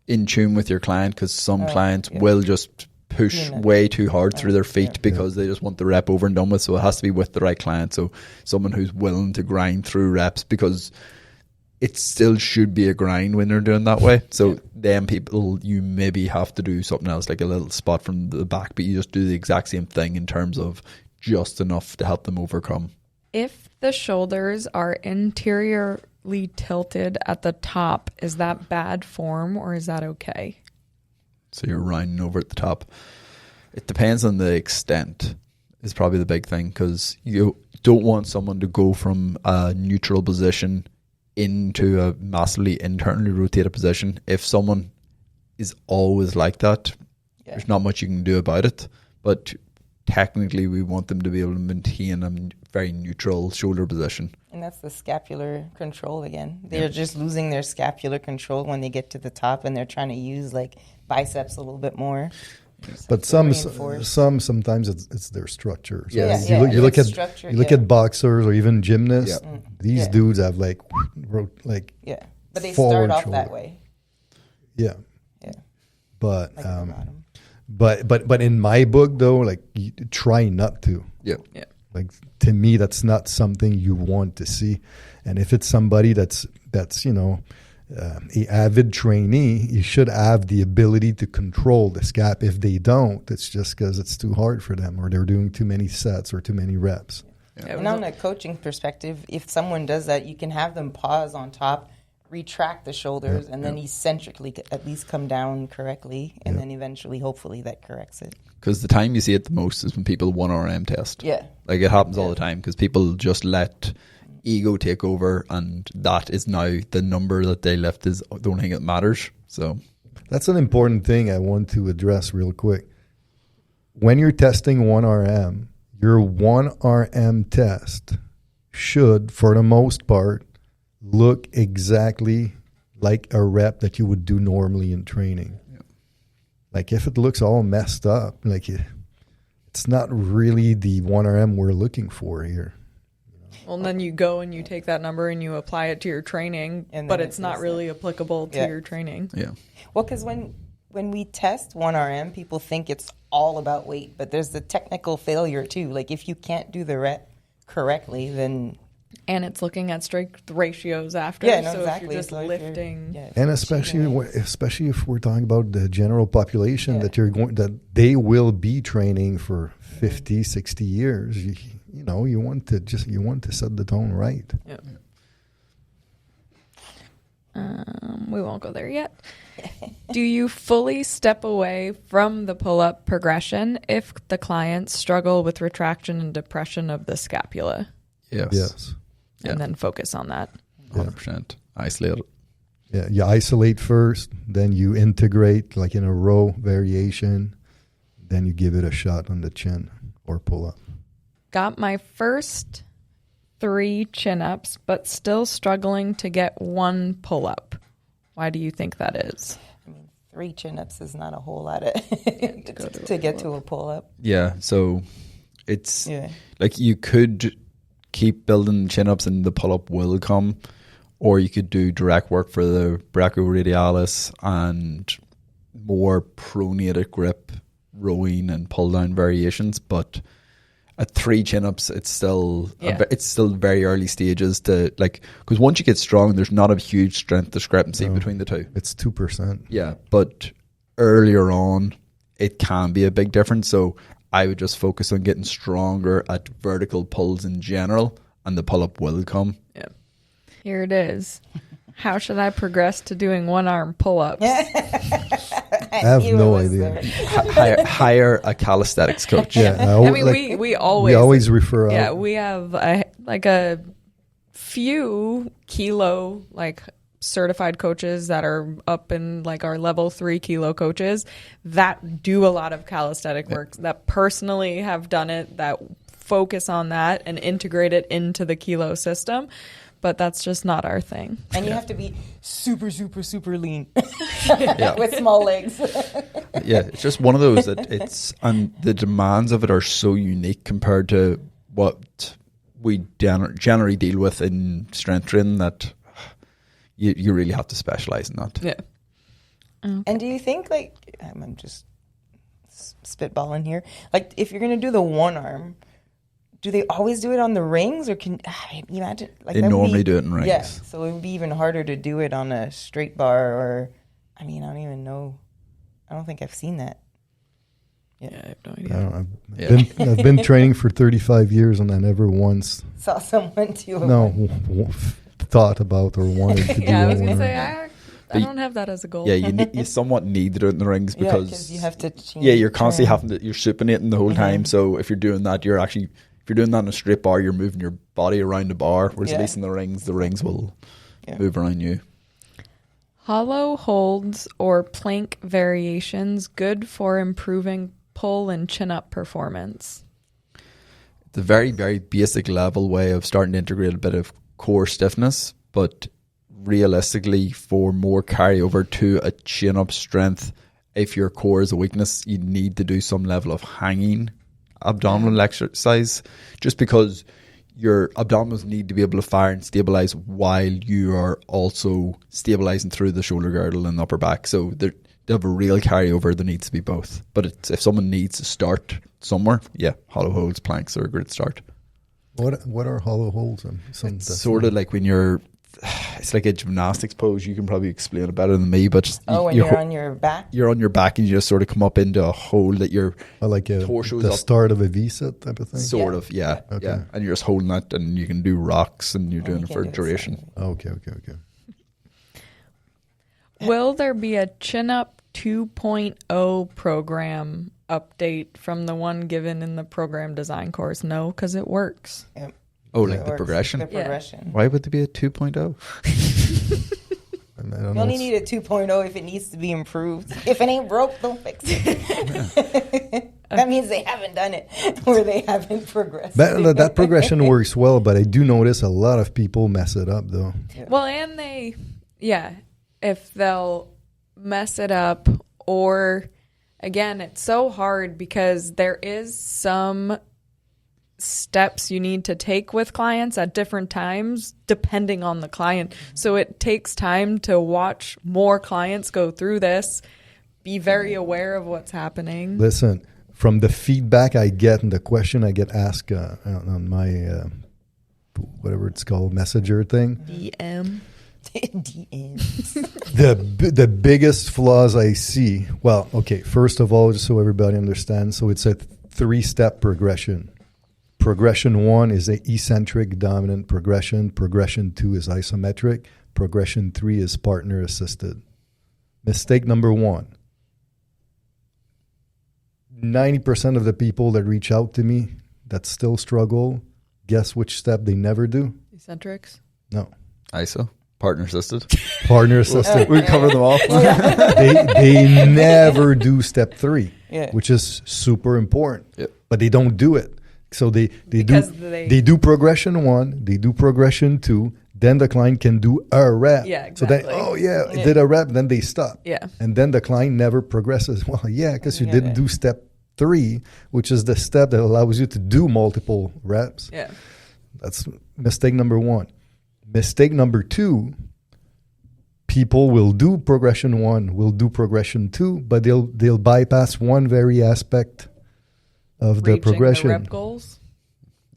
in tune with your client, because some clients will just push way too hard through their feet because they just want the rep over and done with. So it has to be with the right client. So someone who's willing to grind through reps, because it still should be a grind when they're doing that way. So them people, you maybe have to do something else, like a little spot from the back, but you just do the exact same thing in terms of just enough to help them overcome. If the shoulders are interiorly tilted at the top, is that bad form or is that okay? So you're rounding over at the top. It depends on the extent is probably the big thing, because you don't want someone to go from a neutral position into a massively internally rotated position. If someone is always like that, there's not much you can do about it. But technically, we want them to be able to maintain a very neutral shoulder position. And that's the scapular control again. They're just losing their scapular control when they get to the top, and they're trying to use like biceps a little bit more. But sometimes it's their structure. So you look at boxers or even gymnasts. Yeah. These dudes have like but they start off that way. Yeah. But but in my book though, like you try not to. Yeah. Like to me, that's not something you want to see. And if it's somebody that's a avid trainee, you should have the ability to control the scap. If they don't, it's just because it's too hard for them, or they're doing too many sets or too many reps. And on a coaching perspective, if someone does that, you can have them pause on top, retract the shoulders, and then eccentrically at least come down correctly, and then eventually, hopefully, that corrects it. Because the time you see it the most is when people 1RM test. Yeah. Like it happens all the time, because people just let ego take over, and that is now the number that they lift is the only thing that matters. So that's an important thing I want to address real quick. When you're testing 1RM, your 1RM test should, for the most part, look exactly like a rep that you would do normally in training. Yeah. Like if it looks all messed up, like it's not really the 1RM we're looking for here. Well, and then you go and you take that number and you apply it to your training, but it's not really applicable to your training. Yeah. Well, because when we test 1RM, people think it's all about weight, but there's the technical failure too. Like if you can't do the rep correctly, then... And it's looking at strength ratios after. Yeah, no, so exactly. If you're just lifting. And especially if we're talking about the general population that they will be training for 50, 60 years. You want to set the tone right. Yeah. We won't go there yet. Do you fully step away from the pull-up progression if the clients struggle with retraction and depression of the scapula? Yes. And then focus on that. 100%. Isolate it. Yeah, you isolate first, then you integrate like in a row variation, then you give it a shot on the chin or pull-up. Got my first 3 chin-ups, but still struggling to get 1 pull-up. Why do you think that is? I mean, 3 chin-ups is not a whole lot of to get to a pull-up. Yeah, so it's Yeah. like you could keep building chin-ups and the pull-up will come, or you could do direct work for the brachioradialis and more pronated grip, rowing and pull-down variations. But at 3 chin-ups, it's still very early stages to like, because once you get strong, there's not a huge strength discrepancy between the two. It's 2%. Yeah, but earlier on, it can be a big difference. So I would just focus on getting stronger at vertical pulls in general, and the pull-up will come. Yeah. Here it is. How should I progress to doing 1-arm pull-ups? I have no idea. Hire a calisthenics coach. Yeah, I mean, like, we always refer yeah, out. we have a few kilo like certified coaches that are up in like our level 3 kilo coaches that do a lot of calisthenic work, that personally have done it, that focus on that and integrate it into the kilo system. But that's just not our thing. And you have to be super, super, super lean Yeah. with small legs. Yeah, it's just one of those that it's, and the demands of it are so unique compared to what we generally deal with in strength training that you really have to specialize in that. Yeah. And do you think, like, I'm just spitballing here, like if you're going to do the 1-arm, do they always do it on the rings, or can you imagine? Like They normally do it in rings. Yeah, so it would be even harder to do it on a straight bar, or I mean, I don't even know. I don't think I've seen that. Yeah, I have no I idea. don't know. I've been training for 35 years, and I never once Saw someone do it. thought about or wanted to do Yeah, I was it. going to say, I don't have that as a goal. Yeah, you somewhat need to do it in the rings because you have to change. Yeah, you're constantly having to, you're supinating the whole time. So if you're doing that, if you're doing that in a straight bar, you're moving your body around the bar. Whereas at least in the rings will move around you. Hollow holds or plank variations good for improving pull and chin-up performance. It's a very, very basic level way of starting to integrate a bit of core stiffness, but realistically, for more carryover to a chin-up strength, if your core is a weakness, you need to do some level of hanging abdominal exercise, just because your abdominals need to be able to fire and stabilize while you are also stabilizing through the shoulder girdle and upper back. So they have a real carryover. There needs to be both. But if someone needs to start somewhere, hollow holds, planks are a great start. What are hollow holds? It's sort of like when you're, it's like a gymnastics pose. You can probably explain it better than me, but just when you're on your back? You're on your back and you just sort of come up into a hole that your torso's the up. start of a V-sit type of thing? Sort of, yeah. Okay. Yeah. And you're just holding that and you can do rocks and you're doing it for duration. Okay. Will there be a chin-up 2.0 program update from the one given in the program design course? No, because it works. Yep. Oh, like the progression? The progression. Why would there be a 2.0? You only need a 2.0 if it needs to be improved. If it ain't broke, don't fix it. That means they haven't done it, or they haven't progressed. That progression works well, but I do notice a lot of people mess it up, though. Yeah. Well, and if they'll mess it up, or again, it's so hard because there is some steps you need to take with clients at different times depending on the client. So it takes time to watch more clients go through this, be very aware of what's happening. Listen, from the feedback I get and the question I get asked on my whatever it's called, messenger thing, DM. the biggest flaws I see, first of all, just so everybody understands, so it's a 3-step progression. Progression 1 is a eccentric dominant progression. Progression 2 is isometric. Progression 3 is partner assisted. Mistake number 1. 90% of the people that reach out to me that still struggle, guess which step they never do? Eccentrics? No. ISO? Partner assisted? Partner assisted. We cover them all. They never do step 3, Yeah. which is super important. Yep. But they don't do it. So they do progression 1, they do progression 2, then the client can do a rep. Yeah, So exactly. then, oh yeah, I did a rep, then they stop. Yeah. And then the client never progresses. Well, yeah, because you didn't do step 3, which is the step that allows you to do multiple reps. Yeah. That's mistake number 1. Mistake number 2, people will do progression 1, will do progression 2, but they'll bypass one very aspect of the progression. The rep goals.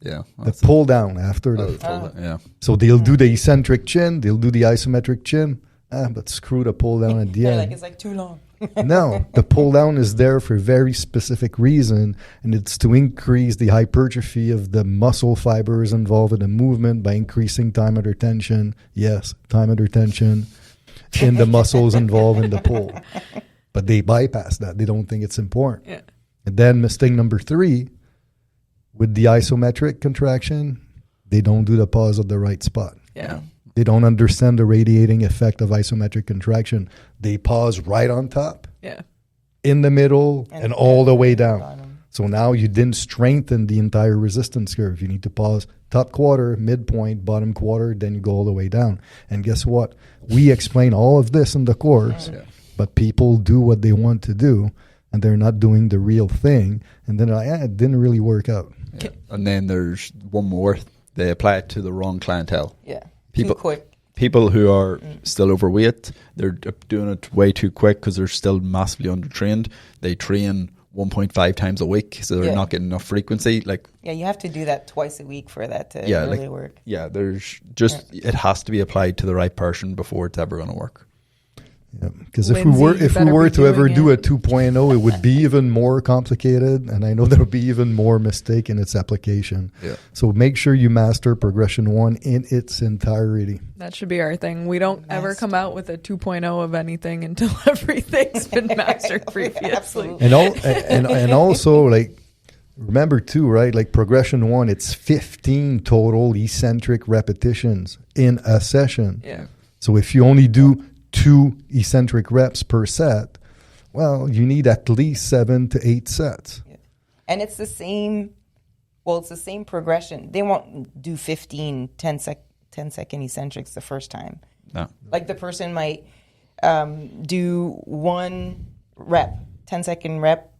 Yeah. The pull down after Yeah. So they'll do the eccentric chin, they'll do the isometric chin, but screw the pull down at the end. Like it's like too long. No, the pull down is there for a very specific reason, and it's to increase the hypertrophy of the muscle fibers involved in the movement by increasing time under tension. Yes, time under tension in the muscles involved in the pull. But they bypass that. They don't think it's important. Yeah. And then mistake number 3, with the isometric contraction, they don't do the pause at the right spot. Yeah. They don't understand the radiating effect of isometric contraction. They pause right on top, Yeah. in the middle, and all the way down. Bottom. So now you didn't strengthen the entire resistance curve. You need to pause top quarter, midpoint, bottom quarter, then you go all the way down. And guess what? We explain all of this in the course, but people do what they want to do, and they're not doing the real thing. And then it didn't really work out. Yeah. And then there's one more. They apply it to the wrong clientele. Yeah. People, too quick. People who are still overweight, they're doing it way too quick because they're still massively undertrained. They train 1.5 times a week, so they're not getting enough frequency. Like, Yeah, you have to do that twice a week for that to really work. Yeah, there's just it has to be applied to the right person before it's ever going to work. Because if Lindsay, we were to ever do a it. 2.0, it would be even more complicated, and I know there would be even more mistake in its application. Yeah. So make sure you master progression 1 in its entirety. That should be our thing. We don't ever come out with a 2.0 of anything until everything's been mastered previously. Absolutely. And also, like, remember too, right? Like progression 1, it's 15 total eccentric repetitions in a session. Yeah. So if you only do 2 eccentric reps per set, well, you need at least 7 to 8 sets. Yeah. And it's the same, it's the same progression. They won't do 15 10-second eccentrics the first time. No. Like the person might do 1 rep, 10-second rep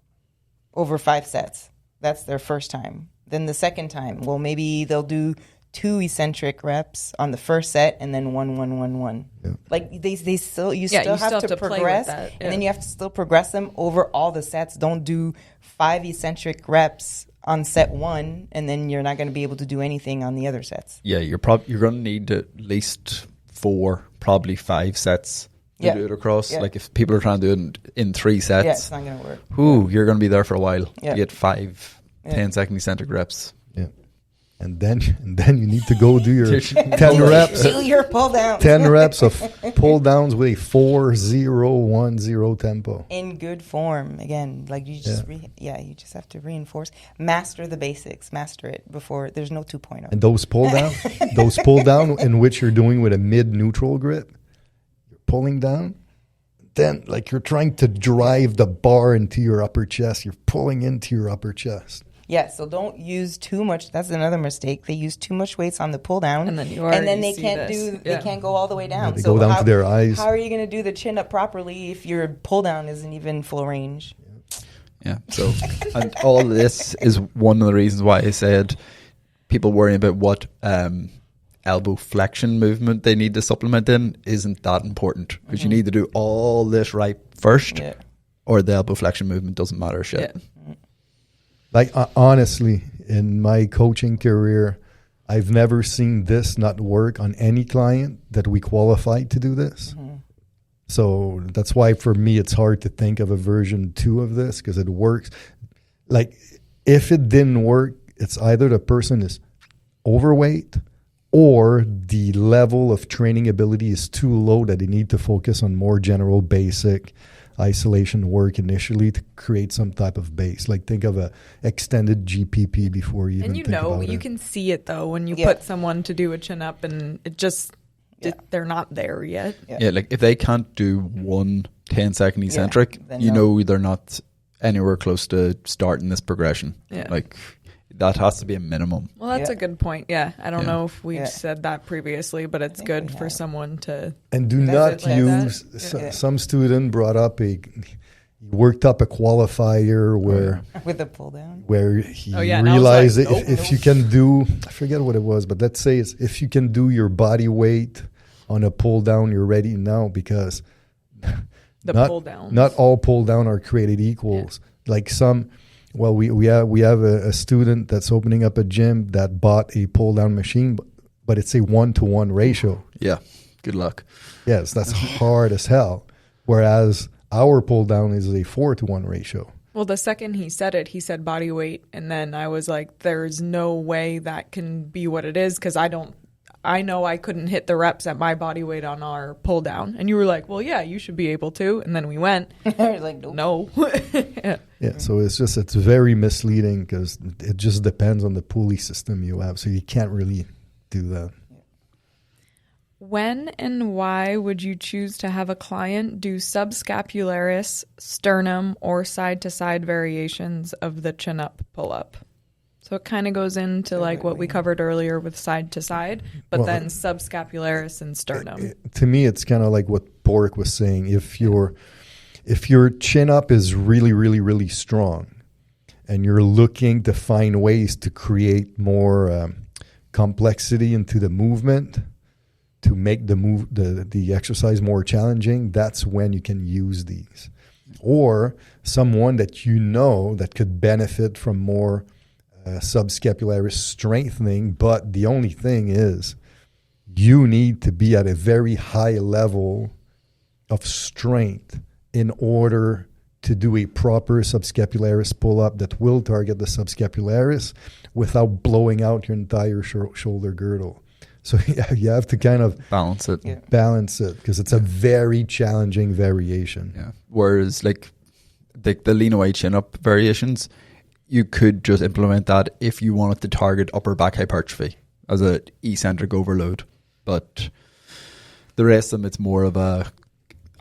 over 5 sets. That's their first time. Then the second time, maybe they'll do 2 eccentric reps on the first set and then 1, 1, 1, 1. Yeah. Like you still you have still to have to play with progress, that, yeah. and then you have to still progress them over all the sets. Don't do 5 eccentric reps on set 1, and then you're not going to be able to do anything on the other sets. Yeah, you're going to need at least 4, probably 5 sets to do it across. Yeah. Like if people are trying to do it in 3 sets, Yeah, it's not going to work. you're going to be there for a while. Yeah. You get 5 10-second eccentric reps. Yeah. And then you need to go do your 10 reps. Do your pull down. 10 reps of pull downs with a 4-0-1-0 tempo. In good form. Again, like you just you just have to reinforce, master the basics, master it before there's no 2.0. And those pull down in which you're doing with a mid neutral grip, you're pulling down. Then like you're trying to drive the bar into your upper chest. You're pulling into your upper chest. Yeah, so don't use too much. That's another mistake. They use too much weights on the pull down, And then they can't they can't go all the way down. They go down to their eyes. How are you going to do the chin up properly if your pull down isn't even full range? Yeah. So, and all of this is one of the reasons why I said people worrying about what elbow flexion movement they need to supplement in isn't that important because you need to do all this right first, or the elbow flexion movement doesn't matter shit. Yeah. Like honestly, in my coaching career, I've never seen this not work on any client that we qualified to do this. Mm-hmm. So that's why for me it's hard to think of a version 2 of this because it works. Like if it didn't work, it's either the person is overweight or the level of training ability is too low that they need to focus on more general basic isolation work initially to create some type of base. Like think of a extended GPP before you even think about it. You can see it though when you put someone to do a chin up and it just they're not there yet. Yeah, like if they can't do 1 10-second eccentric, you know they're not anywhere close to starting this progression. Yeah. Like That has to be a minimum. Well, that's Yeah. a good point. Yeah. I don't Yeah. know if we Yeah. said that previously, but it's think good we for have. someone to. And do That's not it, like use. that. Yeah. Some student brought up he worked up a qualifier where With the pull down. Oh, yeah, and I was realized like, that nope, if you can do, I forget what it was, but let's say it's, if you can do your body weight on a pull down, you're ready now, because The not, pull downs. not all pull down are created equals. Like some, well, we have a student that's opening up a gym that bought a pull down machine, but it's a 1-to-1 ratio. Yeah. Good luck. Yes, that's hard as hell. Whereas our pull down is a 4-to-1 ratio. Well, the second he said it, he said body weight. And then I was like, there's no way that can be what it is, because I know I couldn't hit the reps at my body weight on our pull down. And you were like, well, yeah, you should be able to. And then we went, I was like, nope. no. Yeah. Yeah, so it's very misleading because it just depends on the pulley system you have. So you can't really do that. When and why would you choose to have a client do subscapularis, sternum, or side-to-side variations of the chin-up pull-up? So it kind of goes into like what we covered earlier with side-to-side, but Well, then subscapularis and sternum. To me, it's kind of like what Bork was saying. If your chin up is really, really, really strong, and you're looking to find ways to create more complexity into the movement, to make the exercise more challenging, that's when you can use these. Or someone that you know that could benefit from more subscapularis strengthening, but the only thing is you need to be at a very high level of strength in order to do a proper subscapularis pull-up that will target the subscapularis without blowing out your entire shoulder girdle. So you have to kind of Balance it. Yeah. balance it, because it's a very challenging variation. Yeah. Whereas like the lean away chin up variations, you could just implement that if you wanted to target upper back hypertrophy as a eccentric overload. But the rest of them, it's more of a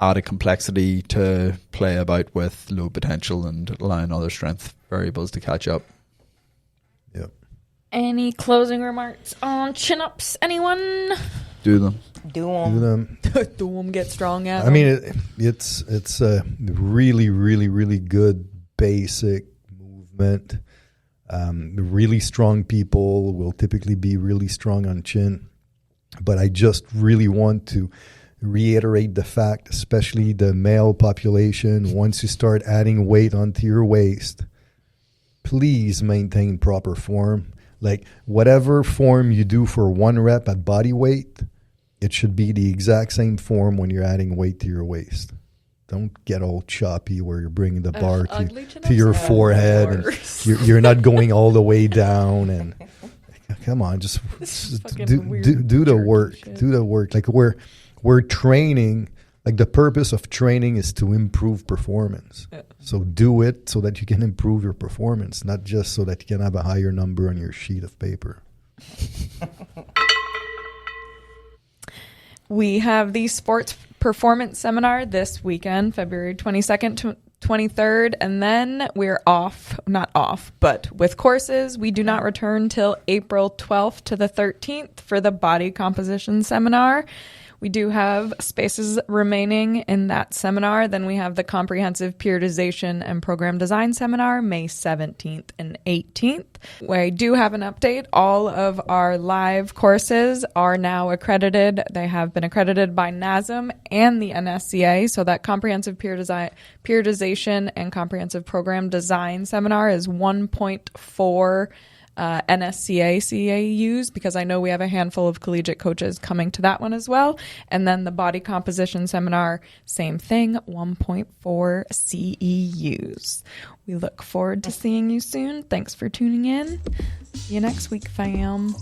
added complexity to play about with low potential and allowing other strength variables to catch up. Yep. Any closing remarks on chin-ups, anyone? Do them. Do Do them. them. Do them, get strong at I them. mean, it's a really, really, really good basic movement. Really strong people will typically be really strong on chin. But I just really want to reiterate the fact, especially the male population, once you start adding weight onto your waist, please maintain proper form. Like whatever form you do for 1 rep at body weight, it should be the exact same form when you're adding weight to your waist. Don't get all choppy where you're bringing the bar ugly to chin-ups your are forehead and worse. you're not going all the way down. And come on, just fucking do weird the jerky work. shit. Do the work. Like we're training. Like the purpose of training is to improve performance. Yeah. So do it so that you can improve your performance, not just so that you can have a higher number on your sheet of paper. We have the sports performance seminar this weekend, February 22nd to 23rd, and then we're not off, but with courses, we do not return till April 12th to the 13th for the body composition seminar. We do have spaces remaining in that seminar. Then we have the comprehensive periodization and program design seminar, May 17th and 18th. We do have an update. All of our live courses are now accredited. They have been accredited by NASM and the NSCA. So that comprehensive periodization and comprehensive program design seminar is 1.4 NSCA CAUs, because I know we have a handful of collegiate coaches coming to that one as well. And then the body composition seminar, same thing, 1.4 CEUs. We look forward to seeing you soon. Thanks for tuning in. See you next week, fam.